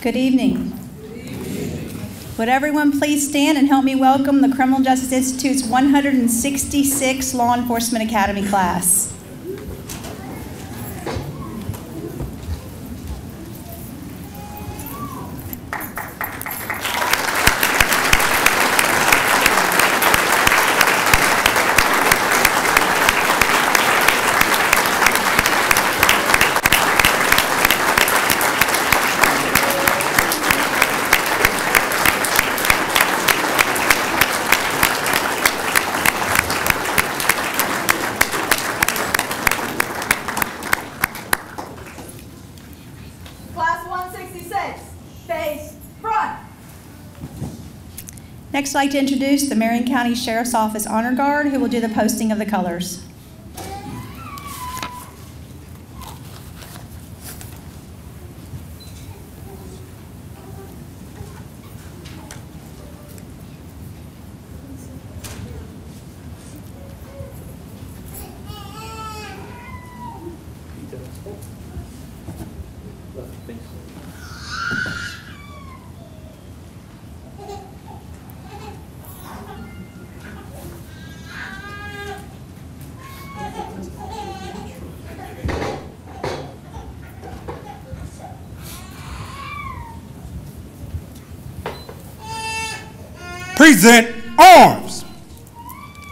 Good evening. Would everyone please stand and help me welcome the Criminal Justice Institute's 166 Law Enforcement Academy class. Next, I'd like to introduce the Marion County Sheriff's Office Honor Guard, who will do the posting of the colors. Present arms.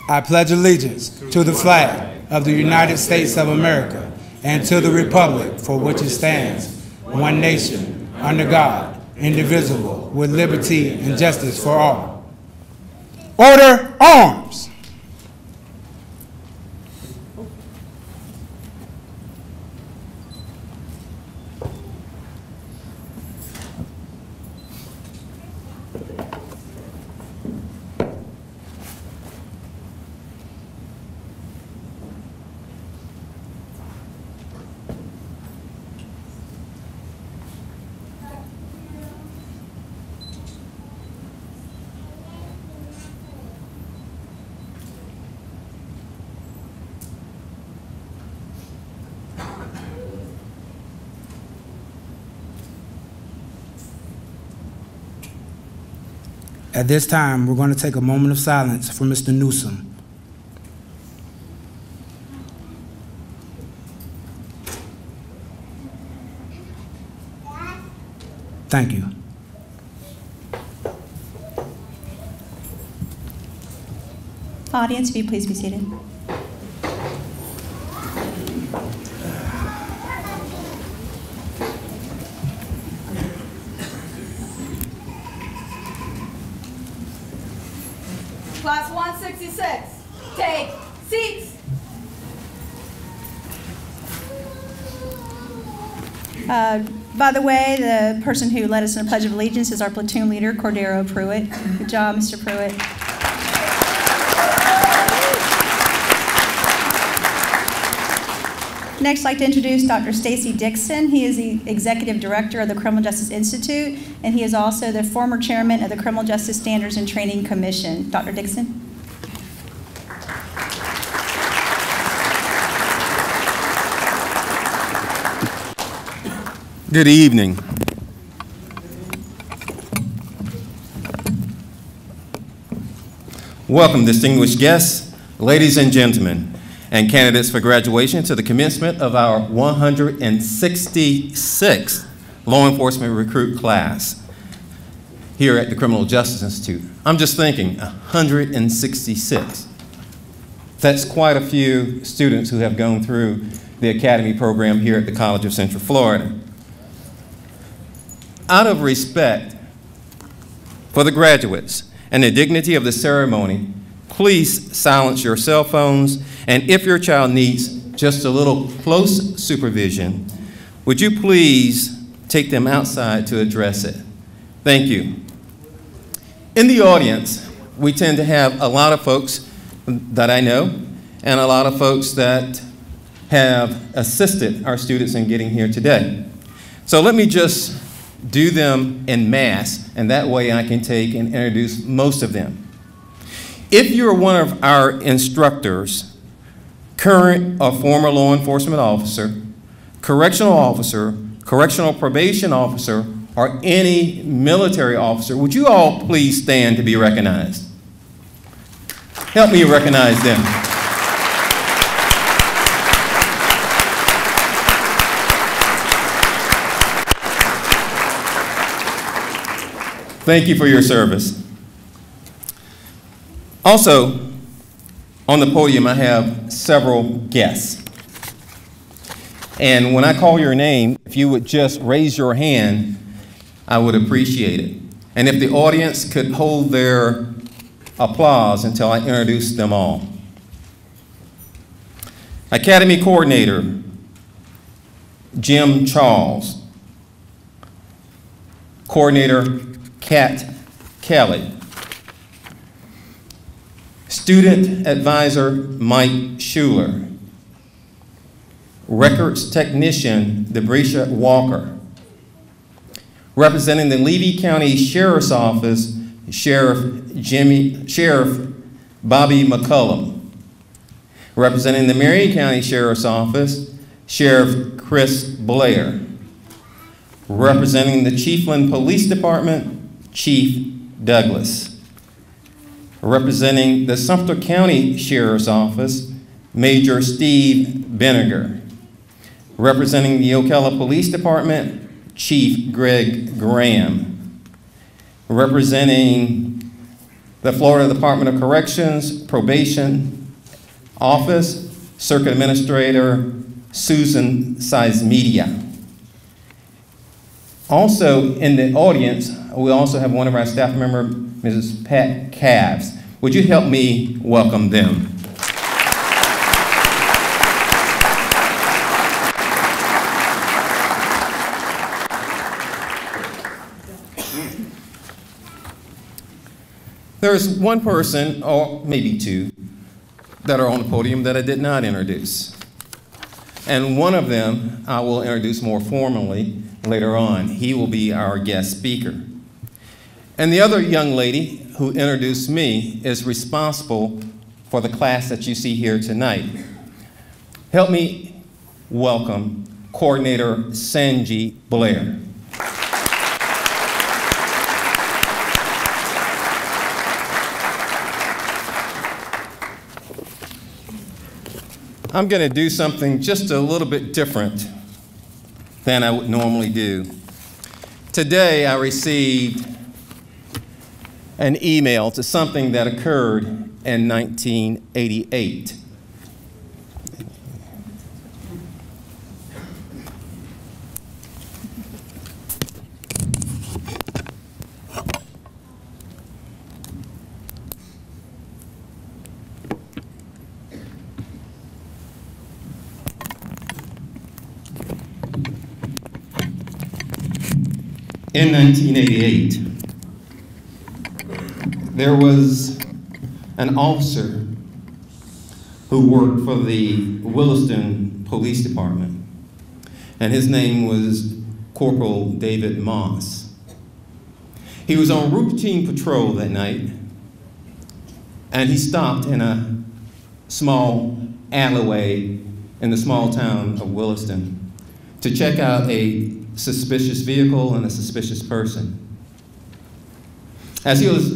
I pledge allegiance to the flag of the United States of America and to the republic for which it stands, one nation, under God, indivisible, with liberty and justice for all. Order arms. At this time, we're going to take a moment of silence for Mr. Newsom. Thank you. Audience, will you please be seated? Class 166, take seats. By the way, the person who led us in the Pledge of Allegiance is our platoon leader, Cordero Pruitt. Good job, Mr. Pruitt. Next, I'd like to introduce Dr. Stacy Dixon. He is the Executive Director of the Criminal Justice Institute, and he is also the former Chairman of the Criminal Justice Standards and Training Commission. Dr. Dixon. Good evening. Welcome, distinguished guests, ladies and gentlemen, and candidates for graduation to the commencement of our 166th law enforcement recruit class here at the Criminal Justice Institute. I'm just thinking, 166. That's quite a few students who have gone through the academy program here at the College of Central Florida. Out of respect for the graduates and the dignity of the ceremony, please silence your cell phones, and if your child needs just a little close supervision, would you please take them outside to address it? Thank you. In the audience, we tend to have a lot of folks that I know and a lot of folks that have assisted our students in getting here today. So let me just do them en masse, and that way I can take and introduce most of them. If you're one of our instructors, current or former law enforcement officer, correctional officer, correctional probation officer, or any military officer, would you all please stand to be recognized? Help me recognize them. Thank you for your service. Also, on the podium, I have several guests. And when I call your name, if you would just raise your hand, I would appreciate it. And if the audience could hold their applause until I introduce them all. Academy Coordinator, Jim Charles. Coordinator, Kat Kelly. Student Advisor, Mike Schuler. Records Technician, Debrecia Walker. Representing the Levy County Sheriff's Office, Sheriff Bobby McCullum. Representing the Marion County Sheriff's Office, Sheriff Chris Blair. Representing the Chiefland Police Department, Chief Douglas. Representing the Sumter County Sheriff's Office, Major Steve Benninger. Representing the Ocala Police Department, Chief Greg Graham. Representing the Florida Department of Corrections, Probation Office, Circuit Administrator Susan Seismedia. Also in the audience, we also have one of our staff members, Mrs. Pat Calves. Would you help me welcome them? There's one person, or maybe two, that are on the podium that I did not introduce. And one of them I will introduce more formally later on. He will be our guest speaker. And the other young lady who introduced me is responsible for the class that you see here tonight. Help me welcome Coordinator Sanji Blair. I'm going to do something just a little bit different than I would normally do. Today I received an email to something that occurred in 1988. In 1988, there was an officer who worked for the Williston Police Department, and his name was Corporal David Moss. He was on routine patrol that night, and he stopped in a small alleyway in the small town of Williston to check out a suspicious vehicle and a suspicious person. As he was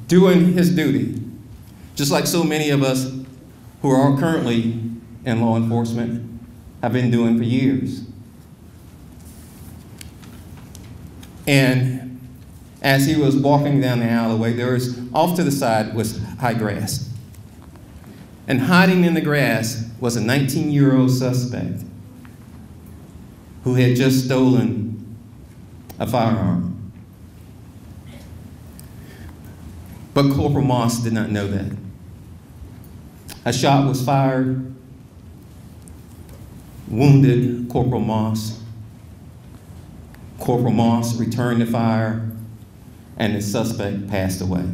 doing his duty, just like so many of us who are currently in law enforcement have been doing for years. And as he was walking down the alleyway, there was, off to the side was high grass. And hiding in the grass was a 19-year-old suspect who had just stolen a firearm. But Corporal Moss did not know that. A shot was fired, wounded Corporal Moss. Corporal Moss returned the fire, and the suspect passed away.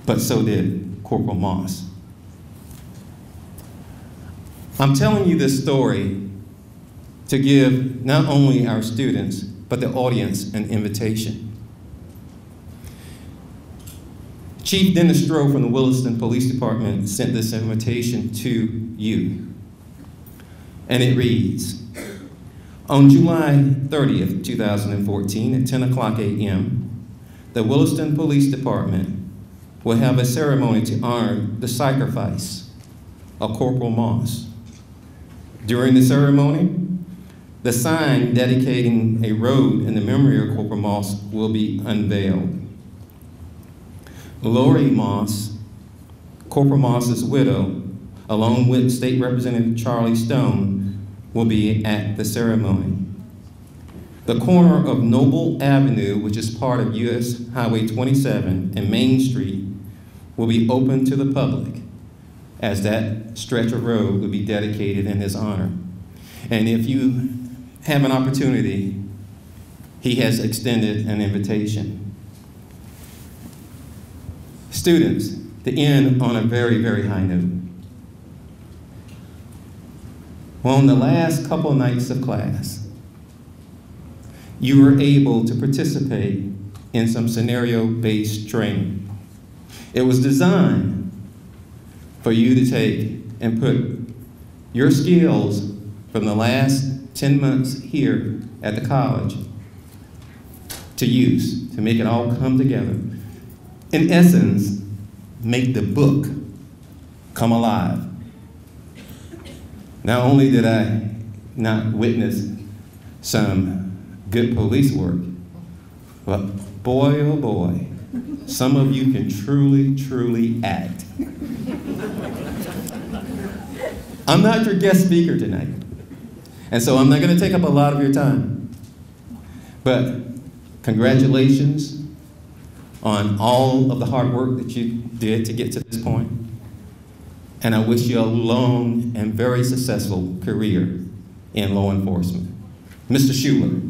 But so did Corporal Moss. I'm telling you this story to give not only our students, but the audience an invitation. Chief Dennis Stroh from the Williston Police Department sent this invitation to you. And it reads, On July 30th, 2014, at 10 o'clock a.m., the Williston Police Department will have a ceremony to honor the sacrifice of Corporal Moss. During the ceremony, the sign dedicating a road in the memory of Corporal Moss will be unveiled. Lori Moss, Corporal Moss's widow, along with State Representative Charlie Stone, will be at the ceremony. The corner of Noble Avenue, which is part of US Highway 27, and Main Street will be open to the public, as that stretch of road will be dedicated in his honor. And if you have an opportunity, he has extended an invitation. Students, to end on a very, very high note. Well, on the last couple of nights of class, you were able to participate in some scenario-based training. It was designed for you to take and put your skills from the last 10 months here at the college to use, to make it all come together. In essence, make the book come alive. Not only did I not witness some good police work, but boy, oh boy, some of you can truly, truly act. I'm not your guest speaker tonight, and so I'm not going to take up a lot of your time. But congratulations on all of the hard work that you did to get to this point. And I wish you a long and very successful career in law enforcement. Mr. Schuler.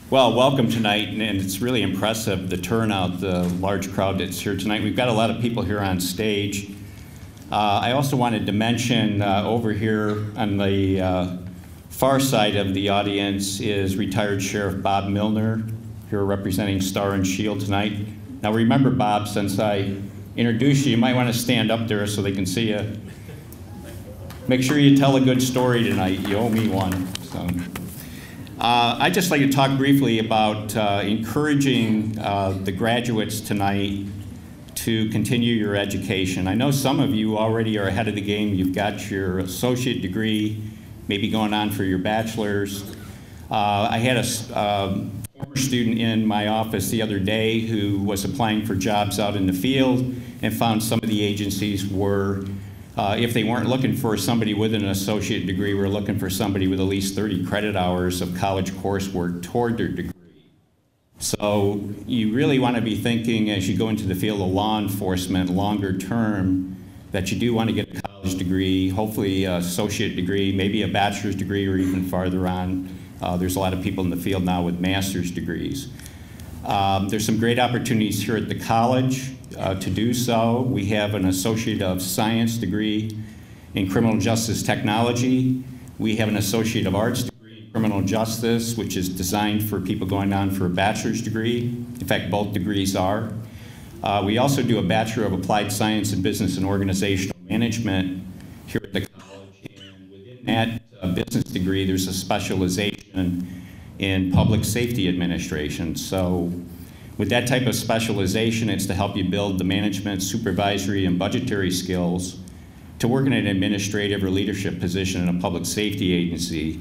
Well, welcome tonight, and it's really impressive, the turnout, the large crowd that's here tonight. We've got a lot of people here on stage. I also wanted to mention over here on the far side of the audience is retired Sheriff Bob Milner, here representing Star and Shield tonight. Now remember, Bob, since I introduced you, you might want to stand up there so they can see you. Make sure you tell a good story tonight. You owe me one. So. I'd just like to talk briefly about encouraging the graduates tonight to continue your education. I know some of you already are ahead of the game. You've got your associate degree, maybe going on for your bachelor's. I had a former student in my office the other day who was applying for jobs out in the field and found some of the agencies were, if they weren't looking for somebody with an associate degree, we're looking for somebody with at least 30 credit hours of college coursework toward their degree. So you really want to be thinking as you go into the field of law enforcement longer term that you do want to get a college degree, hopefully an associate degree, maybe a bachelor's degree or even farther on. There's a lot of people in the field now with master's degrees. There's some great opportunities here at the college to do so. We have an Associate of Science degree in Criminal Justice Technology. We have an Associate of Arts degree in Criminal Justice, which is designed for people going on for a bachelor's degree. In fact, both degrees are. We also do a Bachelor of Applied Science in Business and Organizational Management here at the college. And within that business degree, there's a specialization in public safety administration. So with that type of specialization, it's to help you build the management, supervisory, and budgetary skills to work in an administrative or leadership position in a public safety agency.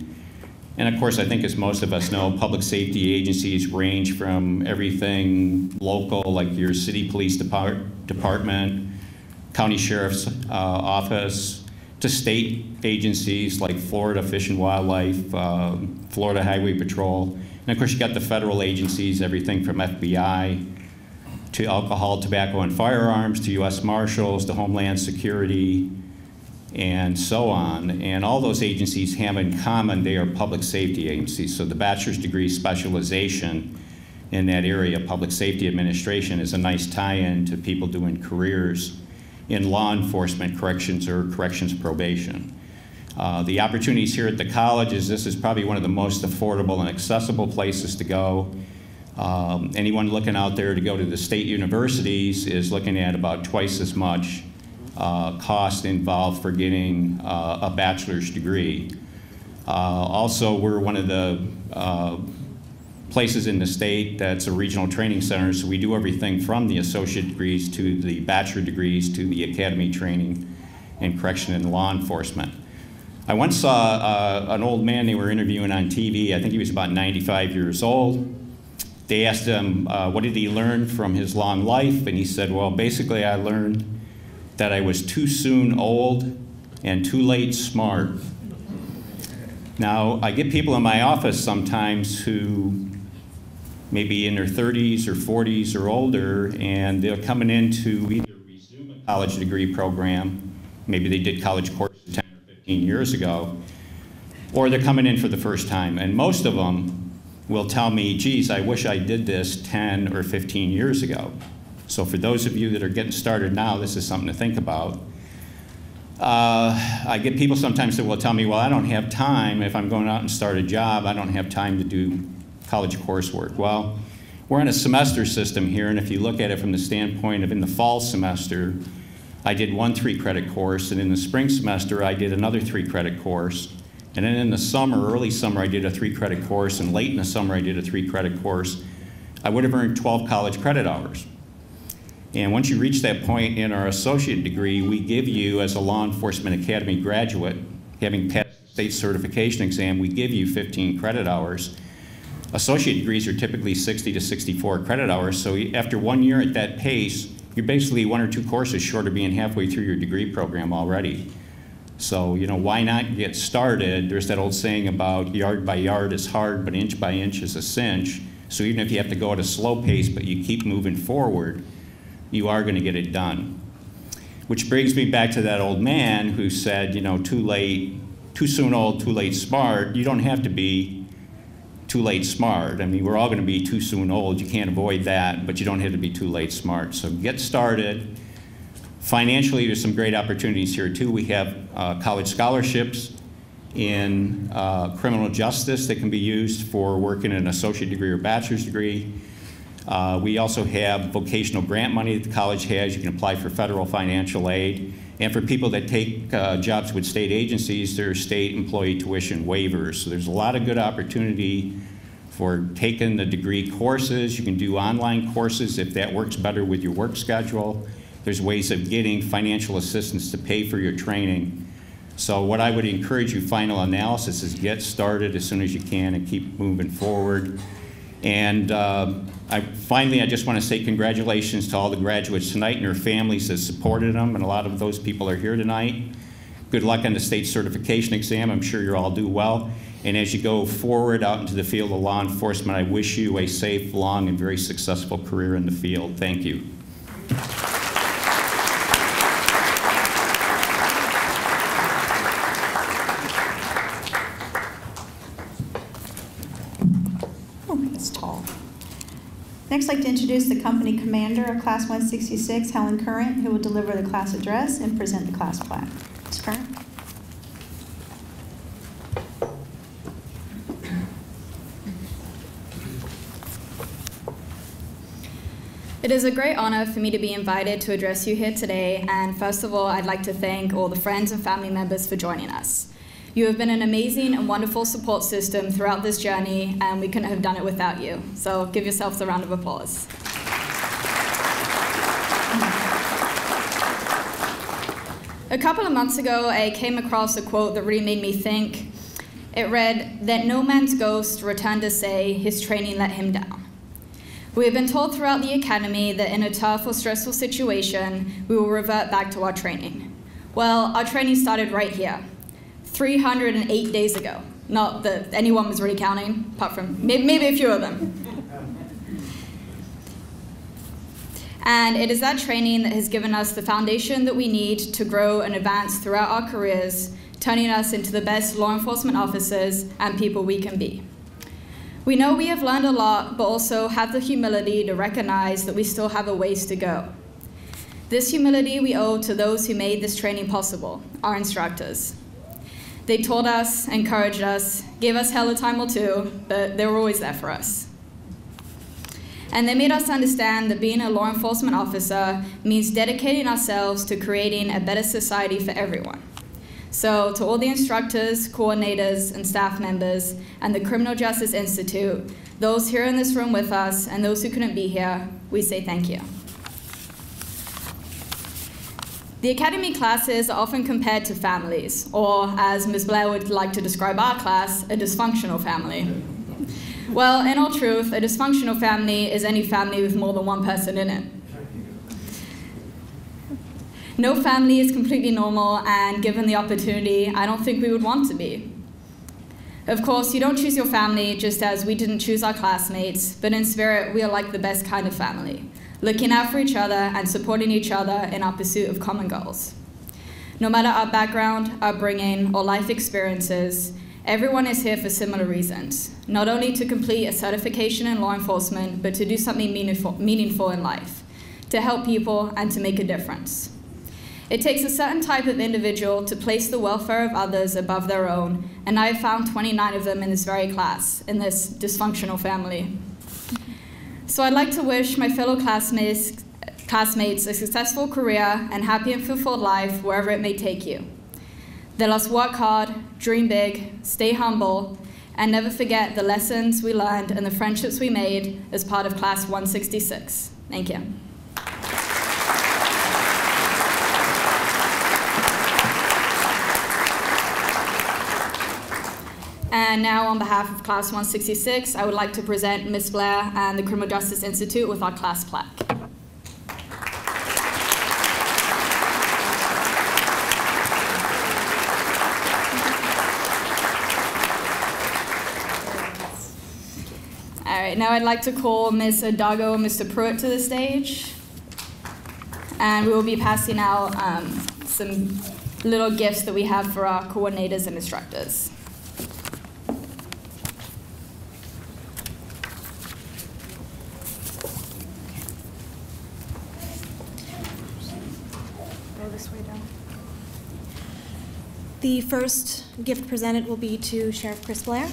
And of course, I think as most of us know, public safety agencies range from everything local, like your city police department, county sheriff's office, to state agencies like Florida Fish and Wildlife, Florida Highway Patrol. And of course, you got the federal agencies, everything from FBI to alcohol, tobacco, and firearms, to U.S. Marshals, to Homeland Security, and so on. And all those agencies have in common, they are public safety agencies. So the bachelor's degree specialization in that area, public safety administration, is a nice tie-in to people doing careers in law enforcement, corrections, or corrections probation. The opportunities here at the college is this is probably one of the most affordable and accessible places to go. Anyone looking out there to go to the state universities is looking at about twice as much cost involved for getting a bachelor's degree. Also, we're one of the places in the state that's a regional training center, so we do everything from the associate degrees to the bachelor degrees to the academy training and correction and law enforcement. I once saw an old man they were interviewing on TV. I think he was about 95 years old. They asked him, what did he learn from his long life? And he said, well, basically I learned that I was too soon old and too late smart. Now, I get people in my office sometimes who may be in their 30s or 40s or older, and they're coming in to either resume a college degree program, maybe they did college courses 10 or 15 years ago, or they're coming in for the first time. And most of them will tell me, geez, I wish I did this 10 or 15 years ago. So for those of you that are getting started now, this is something to think about. I get people sometimes that will tell me, well, I don't have time. If I'm going out and start a job, I don't have time to do college coursework. Well, we're in a semester system here, and if you look at it from the standpoint of in the fall semester, I did one 3-credit course, and in the spring semester, I did another 3-credit course. And then in the summer, early summer, I did a 3-credit course, and late in the summer, I did a 3-credit course. I would have earned 12 college credit hours. And once you reach that point in our associate degree, we give you, as a law enforcement academy graduate, having passed the state certification exam, we give you 15 credit hours. Associate degrees are typically 60 to 64 credit hours, so after 1 year at that pace, you're basically 1 or 2 courses short of being halfway through your degree program already. So, you know, why not get started? There's that old saying about yard by yard is hard, but inch by inch is a cinch. So even if you have to go at a slow pace, but you keep moving forward, you are going to get it done. Which brings me back to that old man who said, you know, too late, too soon old, too late smart. You don't have to be too late smart. I mean, we're all going to be too soon old. You can't avoid that, but you don't have to be too late smart. So get started. Financially, there's some great opportunities here too. We have college scholarships in criminal justice that can be used for working an associate degree or bachelor's degree. We also have vocational grant money that the college has. You can apply for federal financial aid. And for people that take jobs with state agencies, there are state employee tuition waivers. So there's a lot of good opportunity for taking the degree courses. You can do online courses if that works better with your work schedule. There's ways of getting financial assistance to pay for your training. So what I would encourage you, final analysis, is get started as soon as you can and keep moving forward. And finally, I just want to say congratulations to all the graduates tonight and their families that supported them, and a lot of those people are here tonight. Good luck on the state certification exam. I'm sure you'll all do well. And as you go forward out into the field of law enforcement, I wish you a safe, long, and very successful career in the field. Thank you. That's tall. Next, I'd like to introduce the company commander of Class 166, Helen Current, who will deliver the class address and present the class plaque. Ms. Current. It is a great honor for me to be invited to address you here today, and first of all, I'd like to thank all the friends and family members for joining us. You have been an amazing and wonderful support system throughout this journey, and we couldn't have done it without you. So give yourselves a round of applause. A couple of months ago, I came across a quote that really made me think. It read, that no man's ghost returned to say his training let him down. We have been told throughout the academy that in a tough or stressful situation, we will revert back to our training. Well, our training started right here. 308 days ago. Not that anyone was really counting, apart from maybe a few of them. And it is that training that has given us the foundation that we need to grow and advance throughout our careers, turning us into the best law enforcement officers and people we can be. We know we have learned a lot, but also have the humility to recognize that we still have a ways to go. This humility we owe to those who made this training possible, our instructors. They told us, encouraged us, gave us hell a time or two, but they were always there for us. And they made us understand that being a law enforcement officer means dedicating ourselves to creating a better society for everyone. So to all the instructors, coordinators, and staff members, and the Criminal Justice Institute, those here in this room with us, and those who couldn't be here, we say thank you. The academy classes are often compared to families, or as Ms. Blair would like to describe our class, a dysfunctional family. Well, in all truth, a dysfunctional family is any family with more than one person in it. No family is completely normal, and given the opportunity, I don't think we would want to be. Of course, you don't choose your family just as we didn't choose our classmates, but in spirit, we are like the best kind of family, looking out for each other and supporting each other in our pursuit of common goals. No matter our background, upbringing, or life experiences, everyone is here for similar reasons, not only to complete a certification in law enforcement, but to do something meaningful in life, to help people and to make a difference. It takes a certain type of individual to place the welfare of others above their own, and I have found 29 of them in this very class, in this dysfunctional family. So I'd like to wish my fellow classmates a successful career and happy and fulfilled life wherever it may take you. Let us work hard, dream big, stay humble, and never forget the lessons we learned and the friendships we made as part of Class 166. Thank you. And now, on behalf of Class 166, I would like to present Ms. Blair and the Criminal Justice Institute with our class plaque. All right, now I'd like to call Ms. Adago and Mr. Pruitt to the stage. And we will be passing out some little gifts that we have for our coordinators and instructors. The first gift presented will be to Sheriff Chris Blair.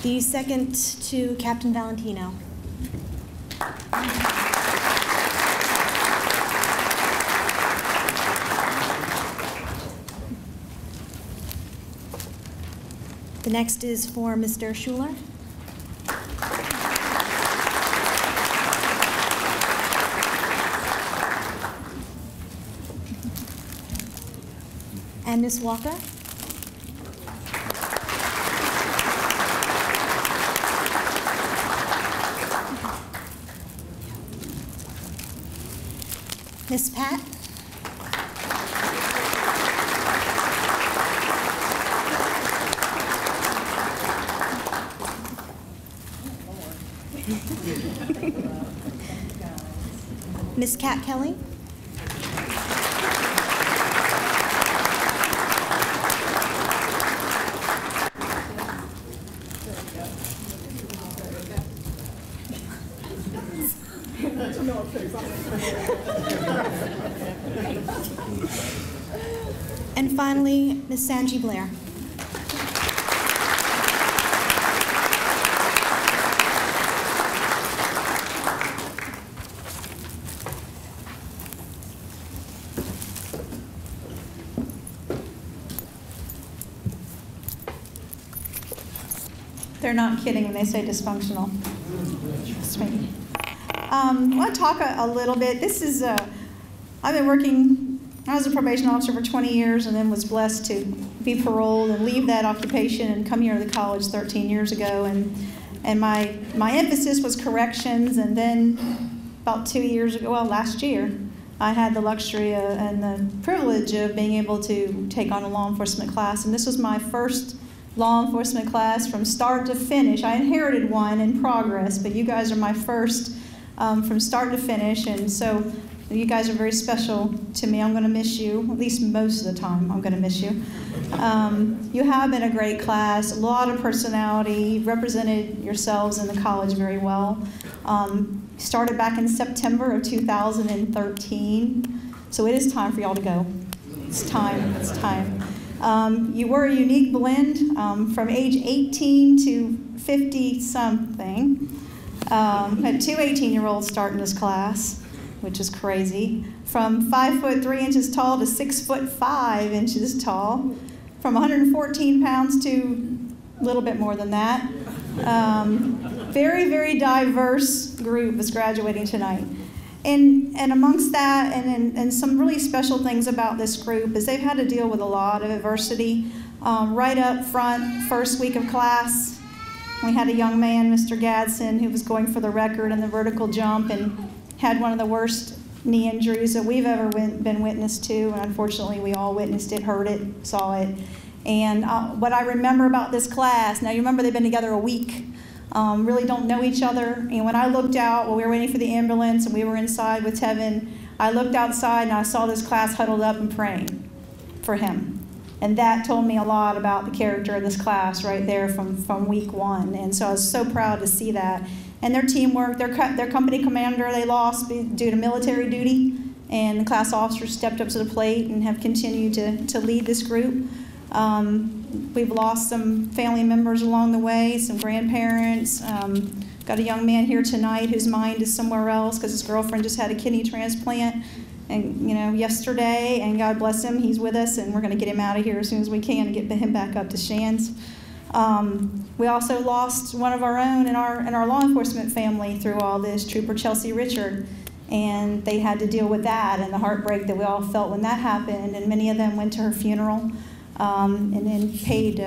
The second to Captain Valentino. The next is for Mr. Schuler. And Ms. Walker. Ms. Pat. Ms. Kat Kelly. And finally, Ms. Sanji Blair. They're not kidding when they say dysfunctional. Trust me. I want to talk a little bit. This is, I've been working, I was a probation officer for 20 years and then was blessed to be paroled and leave that occupation and come here to the college 13 years ago. And my emphasis was corrections, and then about 2 years ago, well, last year, I had the luxury and the privilege of being able to take on a law enforcement class. And this was my first law enforcement class from start to finish. I inherited one in progress, but you guys are my first from start to finish. And so You guys are very special to me. I'm going to miss you, at least most of the time. I'm going to miss you. You have been a great class, a lot of personality, represented yourselves in the college very well. Started back in September of 2013, so it is time for y'all to go. It's time, it's time. You were a unique blend from age 18 to 50-something. Had two 18-year-olds start in this class, which is crazy. From 5 foot 3 inches tall to 6 foot 5 inches tall. From 114 pounds to a little bit more than that. Very, very diverse group is graduating tonight. And amongst that, and some really special things about this group is they've had to deal with a lot of adversity. Right up front, first week of class, we had a young man, Mr. Gadsden, who was going for the record in the vertical jump and had one of the worst knee injuries that we've ever been witness to. And unfortunately, we all witnessed it, heard it, saw it. And what I remember about this class, now you remember they've been together a week, really don't know each other. And when I looked out, while we were waiting for the ambulance and we were inside with Tevin, I looked outside and I saw this class huddled up and praying for him. And that told me a lot about the character of this class right there from week one. And so I was so proud to see that. And their teamwork, their company commander, they lost due to military duty. And the class officers stepped up to the plate and have continued to lead this group. We've lost some family members along the way, some grandparents. Got a young man here tonight whose mind is somewhere else because his girlfriend just had a kidney transplant. And yesterday, and God bless him, he's with us, and we're going to get him out of here as soon as we can and get him back up to Shands. We also lost one of our own in our law enforcement family through all this, Trooper Chelsea Richard, and they had to deal with that and the heartbreak that we all felt when that happened. And many of them went to her funeral and then paid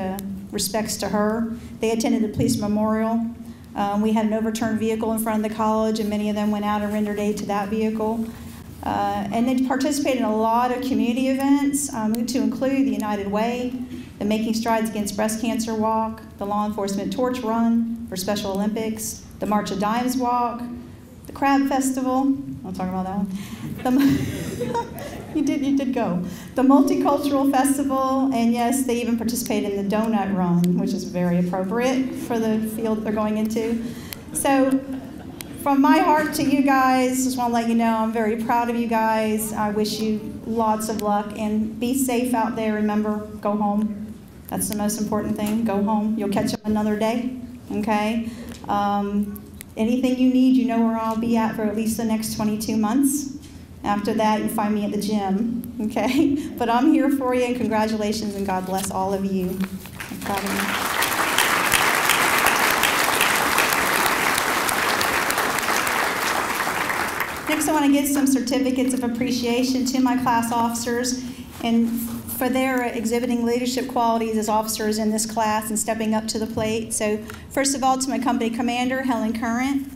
respects to her. They attended the police memorial. We had an overturned vehicle in front of the college, and many of them went out and rendered aid to that vehicle. And they participated in a lot of community events, to include the United Way, the Making Strides Against Breast Cancer Walk, the Law Enforcement Torch Run for Special Olympics, the March of Dimes Walk, the Crab Festival. I'll talk about that one. You did go. The Multicultural Festival, and yes, they even participated in the Donut Run, which is very appropriate for the field they're going into. So, from my heart to you guys, just want to let you know I'm very proud of you guys. I wish you lots of luck, and be safe out there. Remember, go home. That's the most important thing. Go home. You'll catch them another day, okay? Anything you need, you know where I'll be at for at least the next 22 months. After that, you find me at the gym, okay? But I'm here for you, and congratulations, and God bless all of you. I'm proud of you. Next, I want to give some certificates of appreciation to my class officers and for their exhibiting leadership qualities as officers in this class and stepping up to the plate. So, first of all, to my company commander, Helen Current.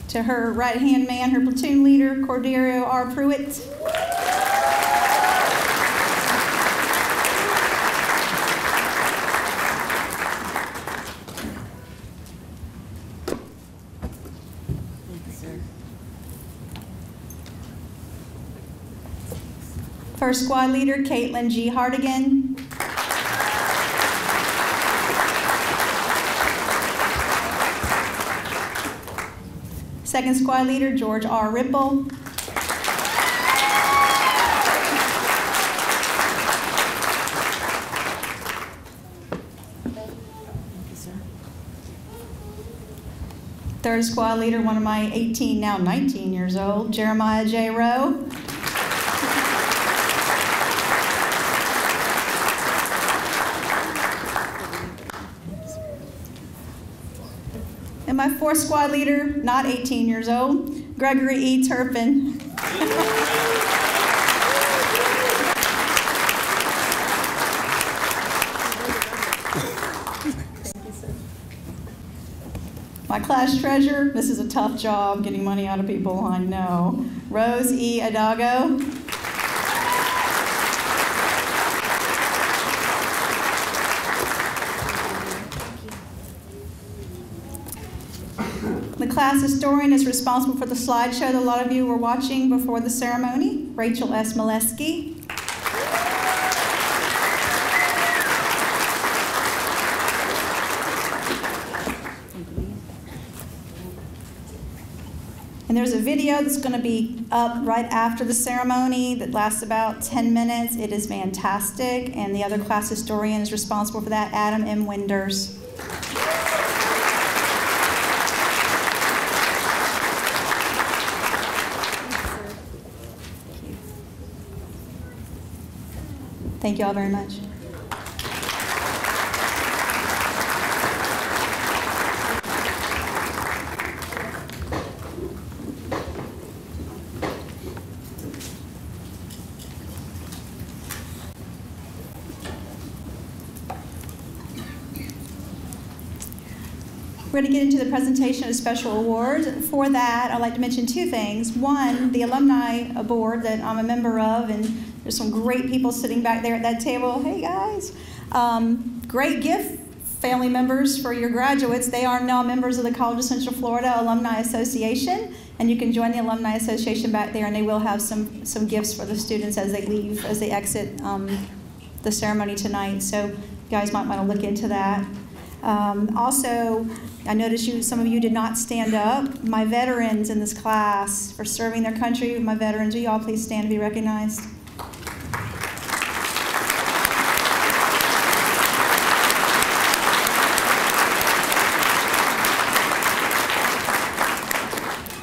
To her right-hand man, her platoon leader, Corderio R. Pruitt. First squad leader, Caitlin G. Hardigan. Second squad leader, George R. Ripple. Third squad leader, one of my 18, now 19 years old, Jeremiah J. Rowe. And my fourth squad leader, not 18 years old, Gregory E. Turpin. My class treasurer, this is a tough job getting money out of people, I know. Rose E. Adago. class historian is responsible for the slideshow that a lot of you were watching before the ceremony, Rachel S. Molesky. And there's a video that's going to be up right after the ceremony that lasts about 10 minutes. It is fantastic, and the other class historian is responsible for that, Adam M. Winders. Thank you all very much. We're going to get into the presentation of special awards. For that, I'd like to mention two things. One, the alumni board that I'm a member of, and there's some great people sitting back there at that table. Hey, guys. Great gift, family members, for your graduates. They are now members of the College of Central Florida Alumni Association, and you can join the Alumni Association back there, and they will have some gifts for the students as they leave, as they exit the ceremony tonight. So you guys might want to look into that. Also, I noticed some of you did not stand up. My veterans in this class for serving their country, my veterans, will you all please stand to be recognized?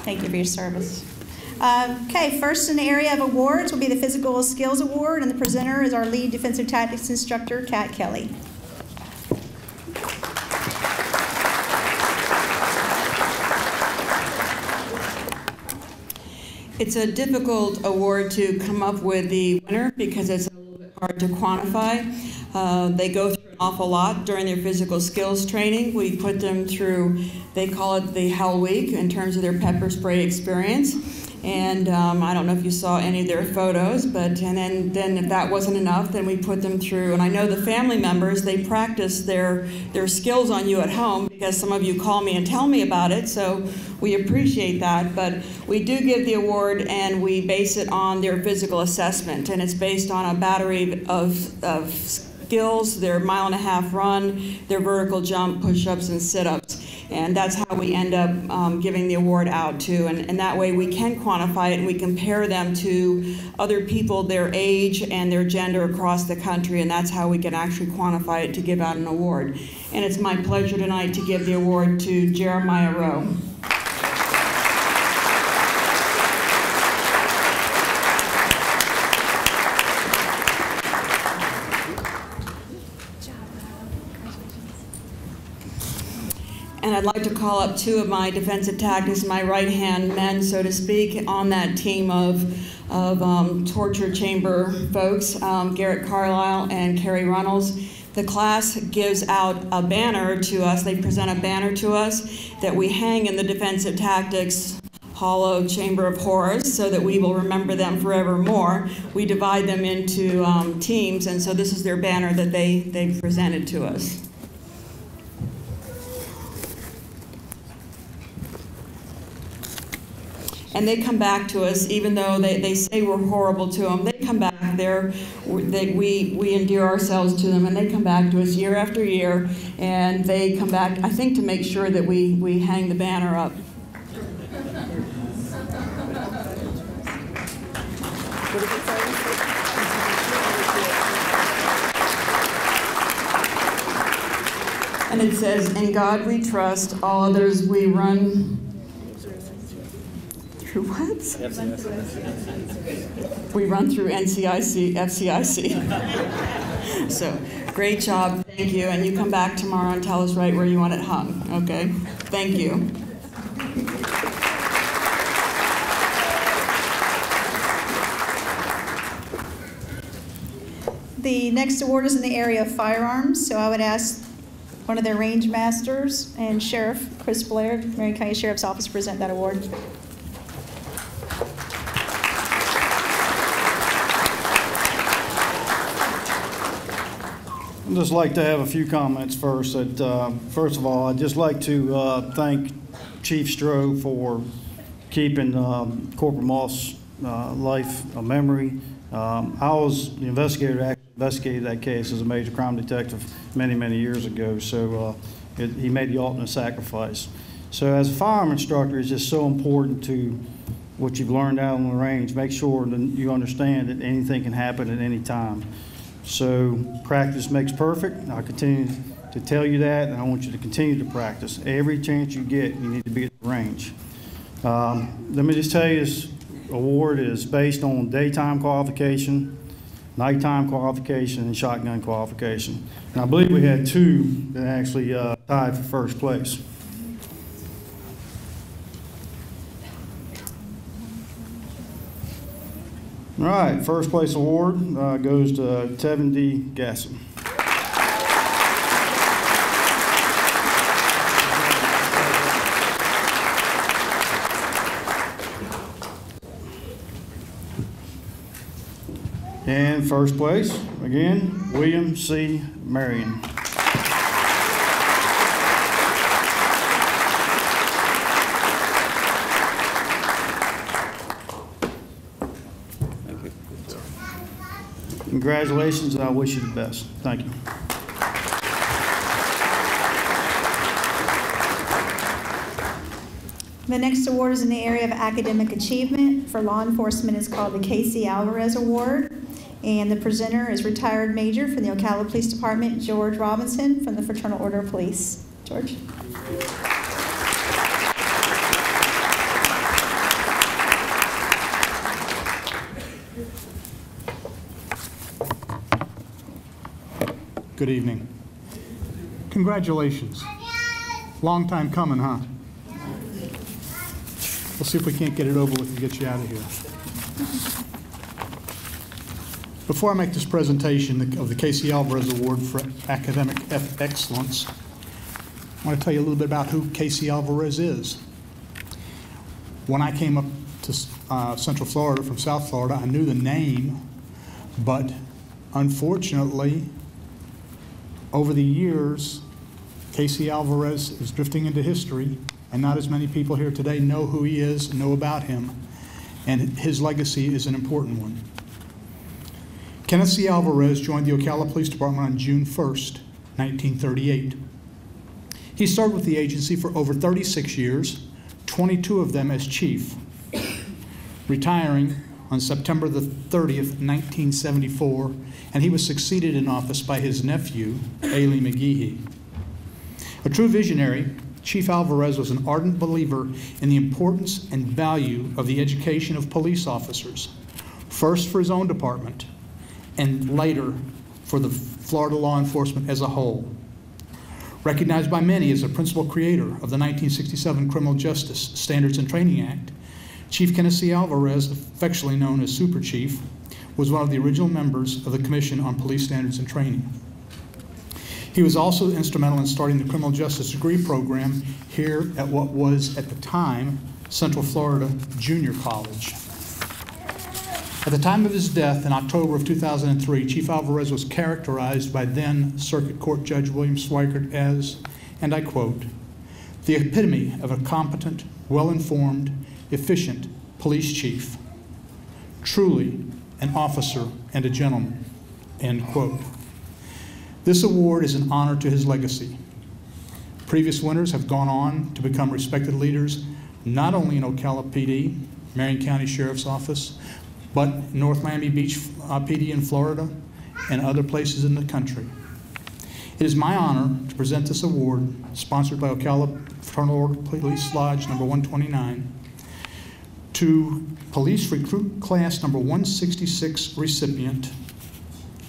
Thank you for your service. Okay, first in the area of awards will be the Physical Skills Award, and the presenter is our lead defensive tactics instructor, Kat Kelly. It's a difficult award to come up with the winner because it's a little bit hard to quantify. They go through an awful lot during their physical skills training. We put them through, they call it the Hell Week in terms of their pepper spray experience. And I don't know if you saw any of their photos, but and then if that wasn't enough, then we put them through. And I know the family members, they practice their skills on you at home because some of you call me and tell me about it, so we appreciate that. But we do give the award and we base it on their physical assessment, and it's based on a battery of skills, their 1.5-mile run, their vertical jump, push-ups, and sit-ups. And that's how we end up giving the award out to. And that way we can quantify it and we compare them to other people their age and their gender across the country, and that's how we can actually quantify it to give out an award. And it's my pleasure tonight to give the award to Jeremiah Rowe. And I'd like to call up two of my defensive tactics, my right-hand men, so to speak, on that team of torture chamber folks, Garrett Carlisle and Carrie Runnels. The class gives out a banner to us. They present a banner to us that we hang in the defensive tactics Hall of Chamber of Horrors so that we will remember them forevermore. We divide them into teams, and so this is their banner that they presented to us. And they come back to us, even though they say we're horrible to them. They come back there, we endear ourselves to them, and they come back to us year after year, and they come back, I think, to make sure that we hang the banner up. And it says, "In God we trust, all others we run." Through what? FCIC. We run through FCIC. So, great job, thank you. And you come back tomorrow and tell us right where you want it hung, okay? Thank you. The next award is in the area of firearms, so I would ask one of their range masters and Sheriff Chris Blair, Marion County Sheriff's Office, to present that award. I'd just like to have a few comments first. First of all, I'd just like to thank Chief Stroh for keeping Corporal Moss' life a memory. I was the investigator that investigated that case as a major crime detective many, many years ago, so he made the ultimate sacrifice. So as a firearm instructor, it's just so important to what you've learned out on the range. Make sure that you understand that anything can happen at any time. So practice makes perfect. I'll continue to tell you that, and I want you to continue to practice. Every chance you get, you need to be at the range. Let me just tell you, this award is based on daytime qualification, nighttime qualification, and shotgun qualification. And I believe we had 2 that actually tied for first place. All right, first place award goes to Tevin D. Gasson. And first place, again, William C. Marion. Congratulations, and I wish you the best. Thank you. The next award is in the area of academic achievement for law enforcement. It's called the Casey Alvarez Award. And the presenter is retired Major from the Ocala Police Department, George Robinson from the Fraternal Order of Police. George. Good evening. Congratulations. Long time coming, huh? We'll see if we can't get it over with and get you out of here. Before I make this presentation of the Casey Alvarez Award for Academic Excellence, I want to tell you a little bit about who Casey Alvarez is. When I came up to Central Florida from South Florida, I knew the name, but unfortunately, over the years, Casey Alvarez is drifting into history, and not as many people here today know who he is, know about him, and his legacy is an important one. Kenneth C. Alvarez joined the Ocala Police Department on June 1st, 1938. He served with the agency for over 36 years, 22 of them as chief, retiring on September the 30th, 1974, and he was succeeded in office by his nephew, Ailey McGehee. A true visionary, Chief Alvarez was an ardent believer in the importance and value of the education of police officers, first for his own department, and later for the Florida law enforcement as a whole. Recognized by many as the principal creator of the 1967 Criminal Justice Standards and Training Act, Chief Kenneth C. Alvarez, affectionately known as Super Chief, was one of the original members of the Commission on Police Standards and Training. He was also instrumental in starting the criminal justice degree program here at what was, at the time, Central Florida Junior College. At the time of his death in October of 2003, Chief Alvarez was characterized by then Circuit Court Judge William Swikert as, and I quote, "the epitome of a competent, well-informed, efficient police chief. Truly an officer and a gentleman," end quote. This award is an honor to his legacy. Previous winners have gone on to become respected leaders, not only in Ocala PD, Marion County Sheriff's Office, but North Miami Beach PD in Florida and other places in the country. It is my honor to present this award, sponsored by Ocala Fraternal Order Police Lodge number 129, to Police Recruit Class number 166 recipient,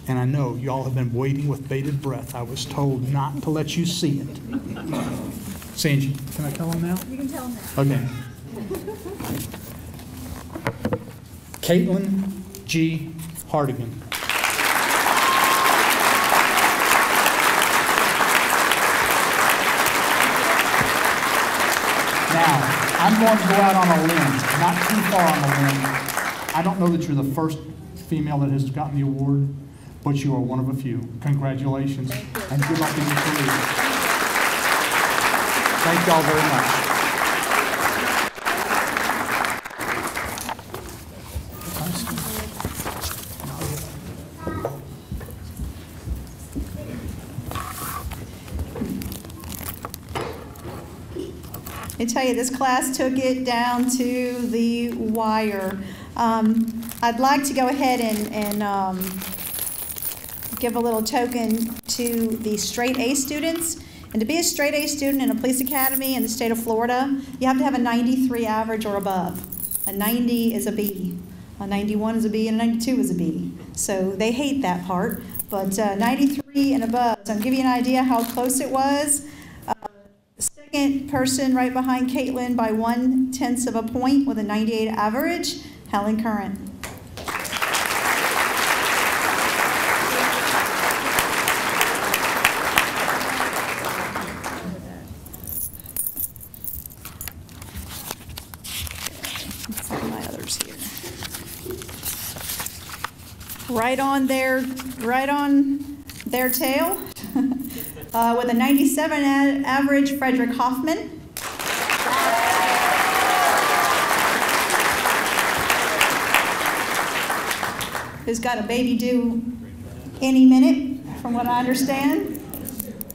and I know y'all have been waiting with bated breath. I was told not to let you see it. Sanji, can I tell them now? You can tell them now. Okay. Caitlin G. Hardigan. Now, I'm going to go out on a limb, not too far on a limb. I don't know that you're the first female that has gotten the award, but you are one of a few. Congratulations, and good luck in your career. Thank y'all very much. I tell you, this class took it down to the wire. I'd like to go ahead and give a little token to the straight A students. And to be a straight A student in a police academy in the state of Florida, you have to have a 93 average or above. A 90 is a B. A 91 is a B, and a 92 is a B. So they hate that part. But 93 and above. So I'll give you an idea how close it was. Second person right behind Caitlin by 1/10 of a point with a 98 average, Helen Current. Let's see my others here. Right on their tail. With a 97 average, Frederick Hoffman. Who's got a baby due any minute, from what I understand.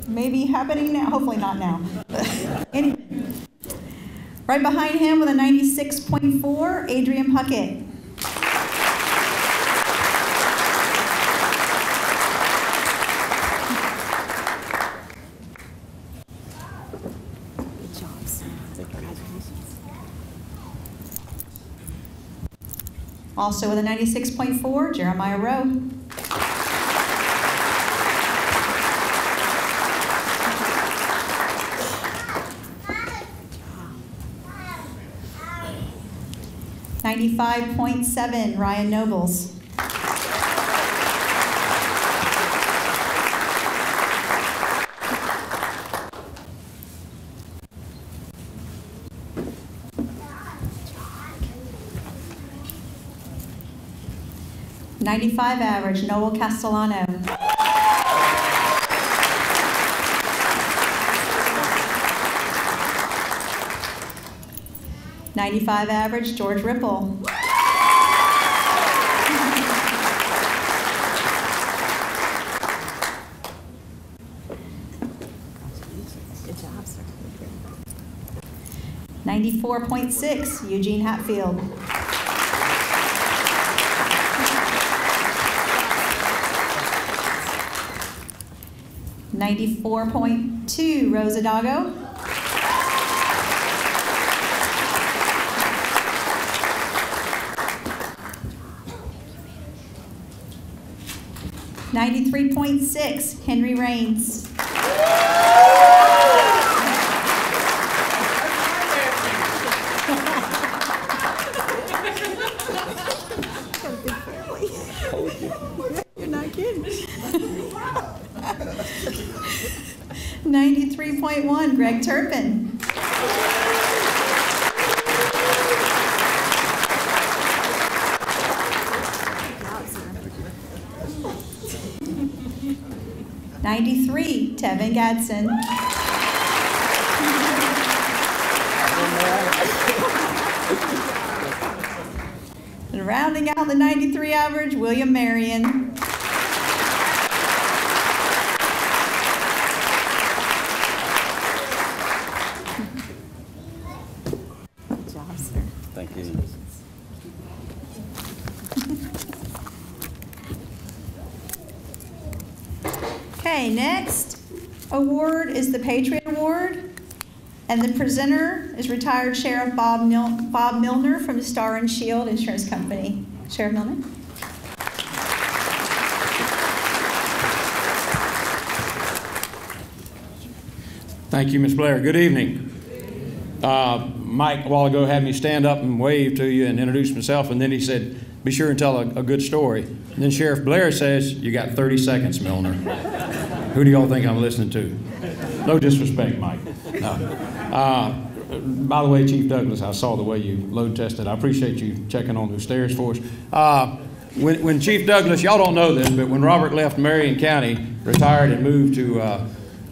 Maybe happening now, hopefully not now. Any minute. Right behind him with a 96.4, Adrian Puckett. Also with a 96.4, Jeremiah Rowe. $95.7, Ryan Nobles. $95 average, Noel Castellano. $95 average, George Ripple. Good job, sir. 94.6, Eugene Hatfield. $94.2, Rosa Dago. $93.6, Henry Raines. You're not kidding. 93.1, Greg Turpin. $93, Tevin Gadsden. And rounding out the 93 average, William Marion. Good job, sir. Thank you. Okay, next award is the Patriot Award, and the presenter is retired Sheriff Bob Milner from the Star and Shield Insurance Company. Sheriff Milner. Thank you, Ms. Blair. Good evening. Mike, a while ago, had me stand up and wave to you and introduce myself, and then he said, be sure and tell a good story. And then Sheriff Blair says, you got 30 seconds, Milner. Who do y'all think I'm listening to? No disrespect, Mike. No. By the way, Chief Douglas, I saw the way you load tested. I appreciate you checking on those stairs for us. when Chief Douglas, y'all don't know this, but when Robert left Marion County, retired and moved to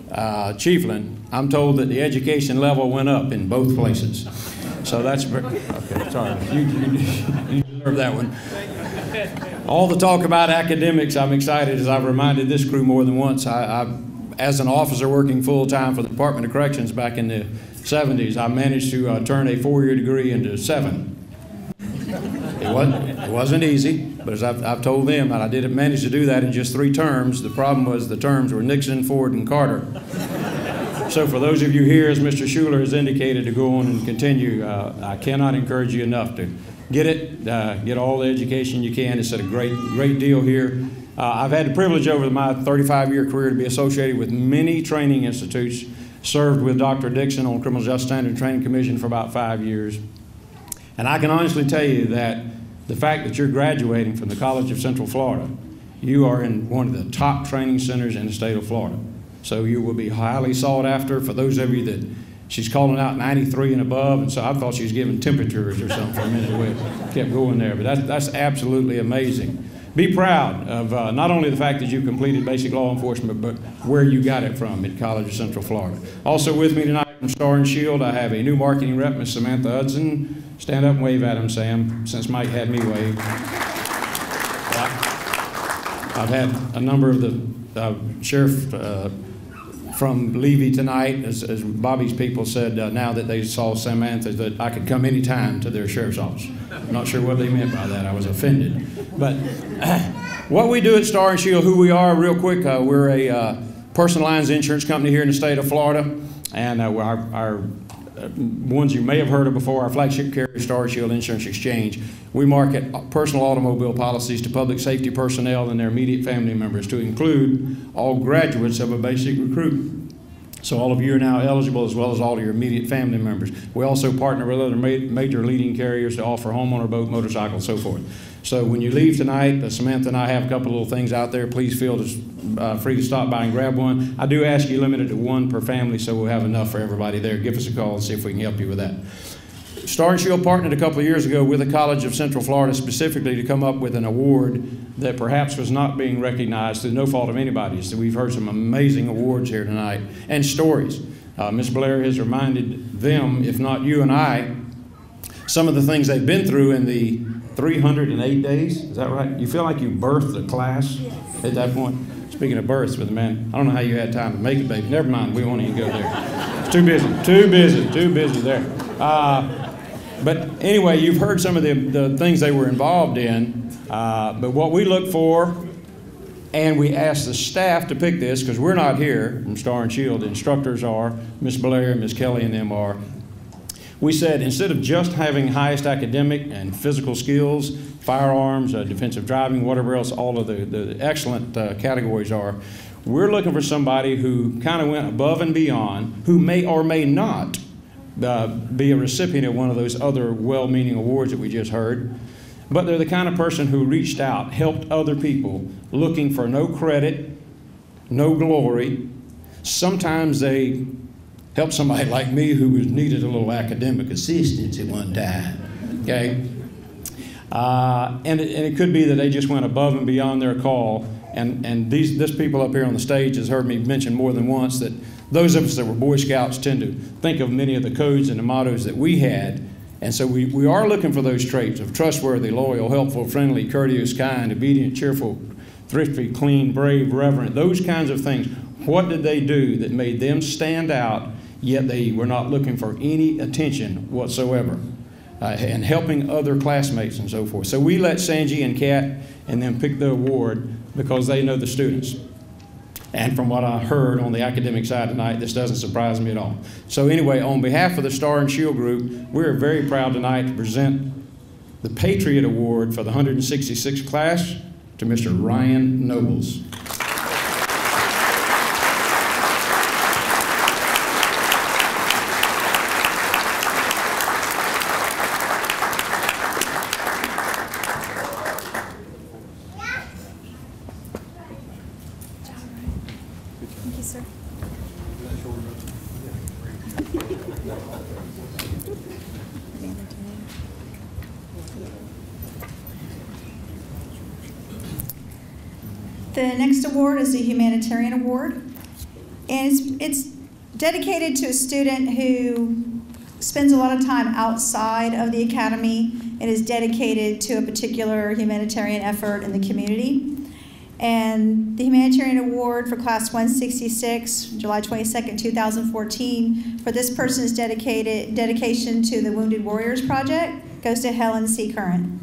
Chiefland, I'm told that the education level went up in both places. So that's okay. Sorry, you deserve that one. All the talk about academics, I'm excited, as I've reminded this crew more than once. As an officer working full-time for the Department of Corrections back in the 70s, I managed to turn a 4-year degree into 7. It wasn't easy, but as I've told them, I didn't manage to do that in just 3 terms. The problem was the terms were Nixon, Ford, and Carter. So for those of you here, as Mr. Schuler has indicated, to go on and continue, I cannot encourage you enough to get it, get all the education you can. It's a great deal here. I've had the privilege over my 35-year career to be associated with many training institutes, served with Dr. Dixon on Criminal Justice Standard Training Commission for about 5 years. And I can honestly tell you that the fact that you're graduating from the College of Central Florida, you are in one of the top training centers in the state of Florida. So you will be highly sought after. For those of you that she's calling out 93 and above, and so I thought she was giving temperatures or something for a minute. We kept going there, but that's absolutely amazing. Be proud of not only the fact that you completed basic law enforcement, but where you got it from at College of Central Florida. Also with me tonight from Star and Shield, I have a new marketing rep, Ms. Samantha Hudson. Stand up and wave at him, Sam, since Mike had me wave. I've had a number of the sheriff from Levy tonight, as Bobby's people said, now that they saw Samantha, that I could come anytime to their sheriff's office. I'm not sure what they meant by that. I was offended. But what we do at Star and Shield, who we are, real quick, we're a personal lines insurance company here in the state of Florida. And our ones you may have heard of before, our flagship carrier, Star and Shield Insurance Exchange. We market personal automobile policies to public safety personnel and their immediate family members, to include all graduates of a basic recruit. So all of you are now eligible, as well as all of your immediate family members. We also partner with other major leading carriers to offer homeowner, boat, motorcycle, and so forth. So when you leave tonight, Samantha and I have a couple of little things out there. Please feel free to stop by and grab one. I do ask you limit it to 1 per family, so we'll have enough for everybody there. Give us a call and see if we can help you with that. Star and Shield partnered a couple of years ago with the College of Central Florida specifically to come up with an award that perhaps was not being recognized through no fault of anybody's. So we've heard some amazing awards here tonight and stories. Ms. Blair has reminded them, if not you and I, some of the things they've been through in the 308 days. Is that right? You feel like you birthed a class at that point? Speaking of births, with the man, I don't know how you had time to make it, baby. Never mind, we won't even go there. It's too busy there. But anyway, you've heard some of the things they were involved in. But what we look for, and we ask the staff to pick this, because we're not here from Star and Shield, the instructors are, Ms. Blair, Ms. Kelly, and them are. We said, instead of just having highest academic and physical skills, firearms, defensive driving, whatever else all of the excellent categories are, we're looking for somebody who kind of went above and beyond, who may or may not be a recipient of one of those other well-meaning awards that we just heard. But they're the kind of person who reached out, helped other people, looking for no credit, no glory. Sometimes they help somebody like me who needed a little academic assistance at one time, okay? And it could be that they just went above and beyond their call. And this people up here on the stage has heard me mention more than once that those of us that were Boy Scouts tend to think of many of the codes and the mottos that we had. And so we are looking for those traits of trustworthy, loyal, helpful, friendly, courteous, kind, obedient, cheerful, thrifty, clean, brave, reverent, those kinds of things. What did they do that made them stand out, yet they were not looking for any attention whatsoever, and helping other classmates and so forth? So we let Sanji and Kat and them pick the award because they know the students. And from what I heard on the academic side tonight, this doesn't surprise me at all. So anyway, on behalf of the Star and Shield Group, we're very proud tonight to present the Patriot Award for the 166th class to Mr. Ryan Nobles. Thank you, sir. The next award is the Humanitarian Award. And it's dedicated to a student who spends a lot of time outside of the academy and is dedicated to a particular humanitarian effort in the community. And the Humanitarian Award for Class 166, July 22nd, 2014, for this person's dedication to the Wounded Warriors Project goes to Helen C. Curran.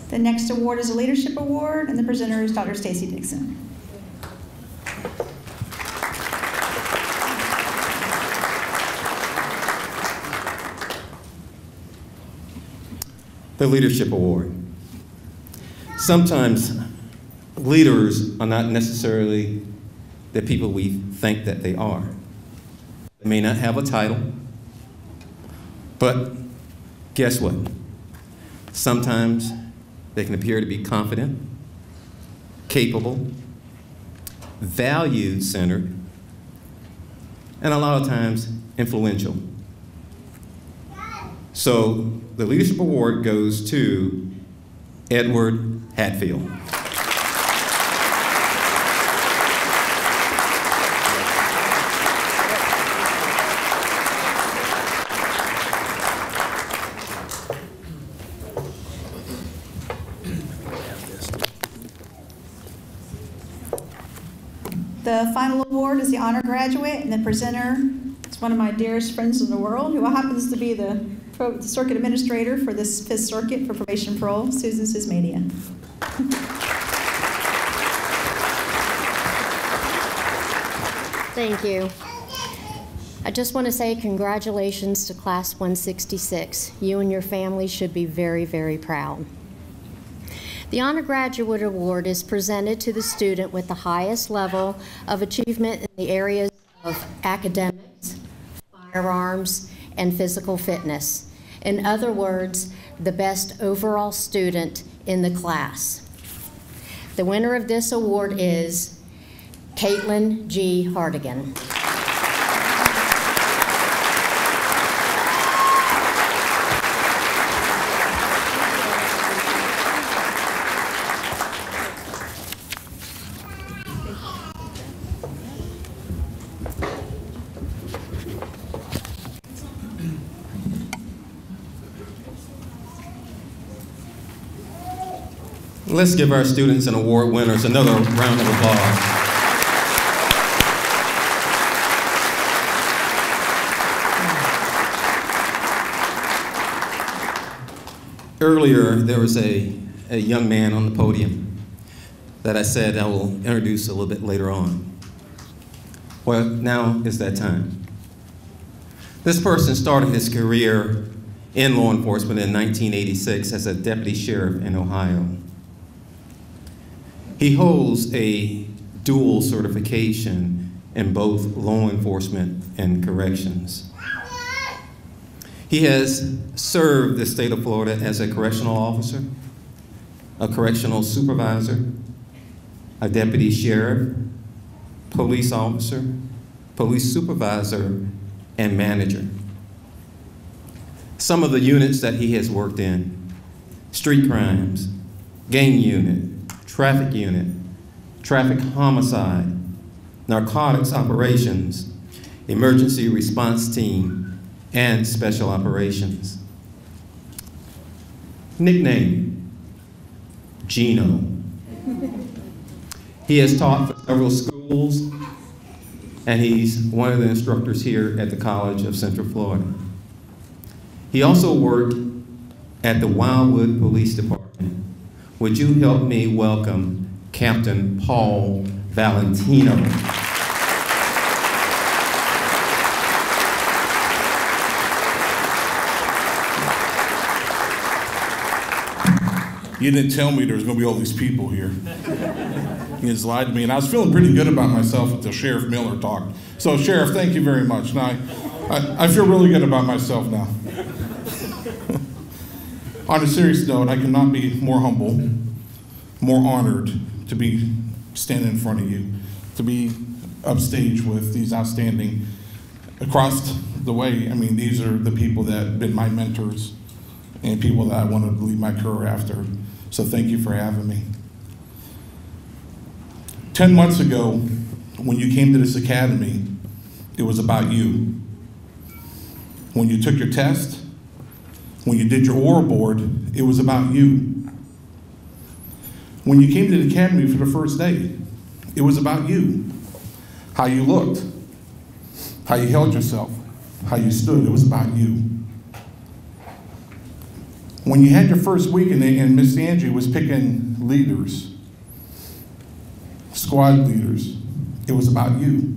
The next award is a Leadership Award, and the presenter is Dr. Stacy Dixon. The Leadership Award. Sometimes leaders are not necessarily the people we think that they are. They may not have a title, but guess what? Sometimes they can appear to be confident, capable, value-centered, and a lot of times influential. So the Leadership Award goes to Edward Hatfield. The final award is the honor graduate, and the presenter is one of my dearest friends in the world, who happens to be the circuit administrator for this 5th Circuit for Probation and Parole, Susan Sismania. Thank you. I just want to say congratulations to Class 166. You and your family should be very, very proud. The Honor Graduate Award is presented to the student with the highest level of achievement in the areas of academics, firearms, and physical fitness. In other words, the best overall student in the class. The winner of this award is Caitlin G. Hardigan. Let's give our students and award winners another round of applause. Earlier, there was a young man on the podium that I said I will introduce a little bit later on. Well, now is that time. This person started his career in law enforcement in 1986 as a deputy sheriff in Ohio. He holds a dual certification in both law enforcement and corrections. He has served the state of Florida as a correctional officer, a correctional supervisor, a deputy sheriff, police officer, police supervisor, and manager. Some of the units that he has worked in: street crimes, gang unit, traffic unit, traffic homicide, narcotics operations, emergency response team, and special operations. Nickname, Gino. He has taught for several schools, and he's one of the instructors here at the College of Central Florida. He also worked at the Wildwood Police Department. Would you help me welcome Captain Paul Valentino? You didn't tell me there was going to be all these people here. You just lied to me, and I was feeling pretty good about myself until Sheriff Miller talked. So, Sheriff, thank you very much. Now, I feel really good about myself now. On a serious note, I cannot be more humble more honored to be standing in front of you, to be upstage with these outstanding, across the way. I mean, these are the people that have been my mentors and people that I wanted to lead my career after. So thank you for having me. 10 months ago, when you came to this academy, it was about you. When you took your test, when you did your oral board, it was about you. When you came to the academy for the first day, it was about you. How you looked, how you held yourself, how you stood, it was about you. When you had your first week and Miss Angie was picking leaders, squad leaders, it was about you.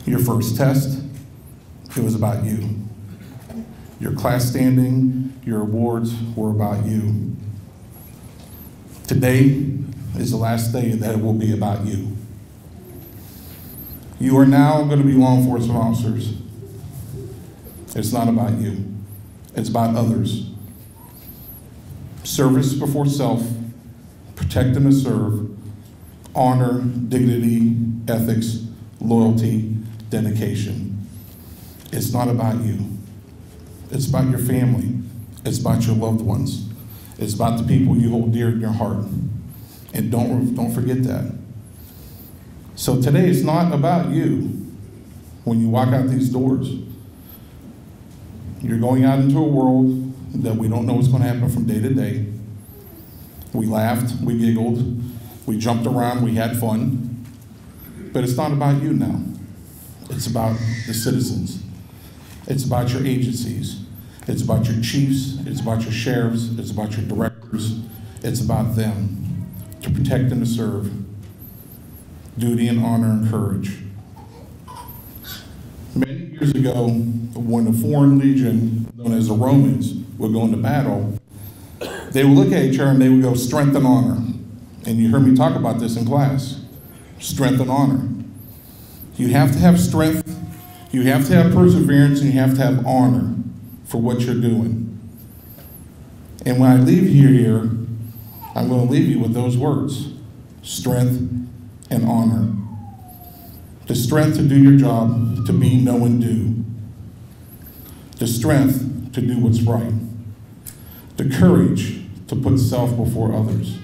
Your first test, it was about you. Your class standing, your awards were about you. Today is the last day that it will be about you. You are now going to be law enforcement officers. It's not about you. It's about others. Service before self, protect and to serve, honor, dignity, ethics, loyalty, dedication. It's not about you. It's about your family. It's about your loved ones. It's about the people you hold dear in your heart. And don't forget that. So today it's not about you. When you walk out these doors, you're going out into a world that we don't know what's going to happen from day to day. We laughed, we giggled, we jumped around, we had fun. But it's not about you now. It's about the citizens. It's about your agencies. It's about your chiefs. It's about your sheriffs. It's about your directors. It's about them. To protect and to serve. Duty and honor and courage. Many years ago, when the Foreign Legion, known as the Romans, would go into battle, they would look at each other and they would go, strength and honor. And you heard me talk about this in class. Strength and honor. You have to have strength, you have to have perseverance, and you have to have honor for what you're doing. And when I leave you here, I'm going to leave you with those words. Strength and honor. The strength to do your job, to be, know, and do. The strength to do what's right. The courage to put self before others.